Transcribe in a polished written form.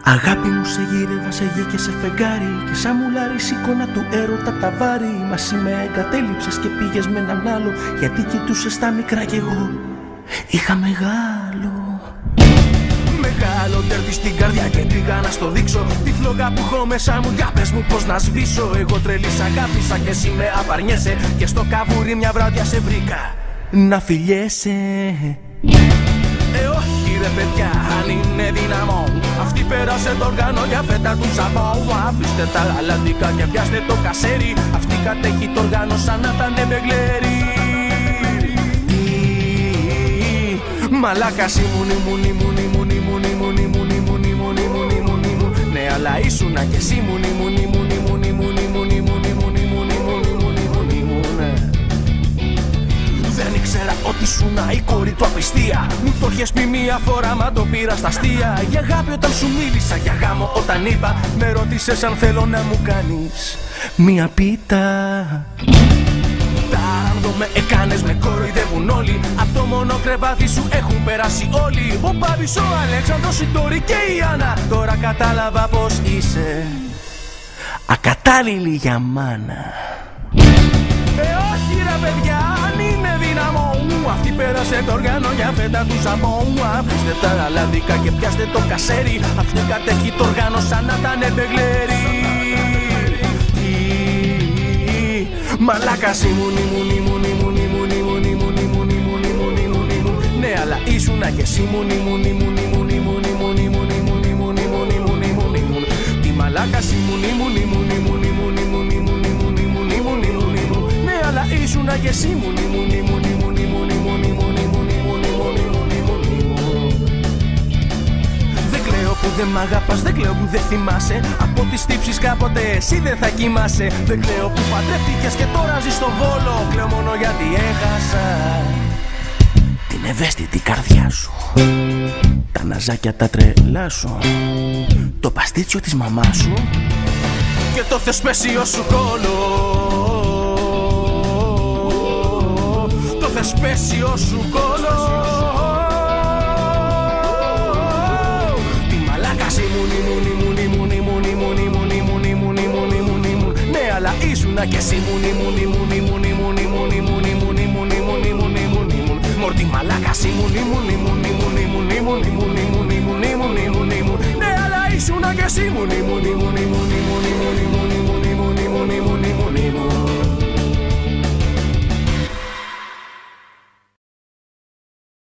Αγάπη μου σε γύρευα σε γη και σε φεγγάρι, και σαν μουλάρι εικόνα του έρωτα τα βάρη. Μα εσύ με εγκατέλειψες και πήγες με έναν άλλο, γιατί κοιτούσες τα μικρά κι εγώ είχα μεγάλο. Μεγάλο τέρδι στην καρδιά και πήγα να στο δείξω τη φλόγα που έχω μέσα μου, για πες μου πως να σβήσω. Εγώ τρελή σ' αγάπησα και εσύ με απαρνιέσαι, και στο καβούρι μια βράδια σε βρήκα να φιλιέσαι. Όχι ρε παιδιά, αν είναι δυναμό, αυτή πέρασε το όργανο για φέτα του ζαμπό. Αφήστε τα γαλαντικά και πιάστε το κασέρι, αυτή κατέχει το όργανο σαν να ήταν μπεγλέρι. Μαλάκας ήμουν. Ναι, αλλά ήσουνα κι εσύ ήμουν. Δεν ήξερα ότι ήσουνα η κόρη του απιστία. Μου το έχεις πει μία φορά, μα το πήρα στα αστεία. Για αγάπη όταν σου μίλησα, για γάμο όταν είπα, με ρώτησες αν θέλω να μου κάνεις μία πίτα. Τάρανδο με έκανες, με κοροϊδεύουν όλοι, απ' το μόνο κρεβάτι σου έχουν περάσει όλοι. Ο Πάπης, ο Αλέξανδρος, η Τόρη και η Άννα. Τώρα κατάλαβα πως είσαι ακατάλληλη για μάνα. Όχι ρε παιδιά, αν είναι δυναμό, αυτή πέρασε το όργανο για φέτα του ζαμπό. Αφήστε τα γαλαντικά και πιάστε το κασέρι, αυτή κατέχει το όργανο σαν να ήταν μπεγλέρι. Μαλάκας ήμουν. Ναι, αλλά ήσουνα κι εσύ ήμουν. Τι μαλάκας ήμουν. Ναι, αλλά ήσουνα κι εσύ ήμουν. Δεν κλαίω που δεν μ' αγαπάς, δεν κλαίω που δεν θυμάσαι. Από τις τύψεις κάποτε εσύ δεν θα κοιμάσαι. Δεν κλαίω που παντρεύτηκες και τώρα ζεις στο Βόλο. Κλαίω μόνο γιατί έχασα την ευαίσθητη καρδιά σου, τα ναζάκια τα τρελά σου, το παστίτσιο της μαμάς σου και το θεσπέσιο σου κόλο. Το θεσπέσιο σου κόλο. Τι μαλάκας ήμουν. Ναι, αλλά ήσουνα κι εσύ μορτή μαλάκας ήμουν. Ναι, αλλά ήσουνα κι εσύ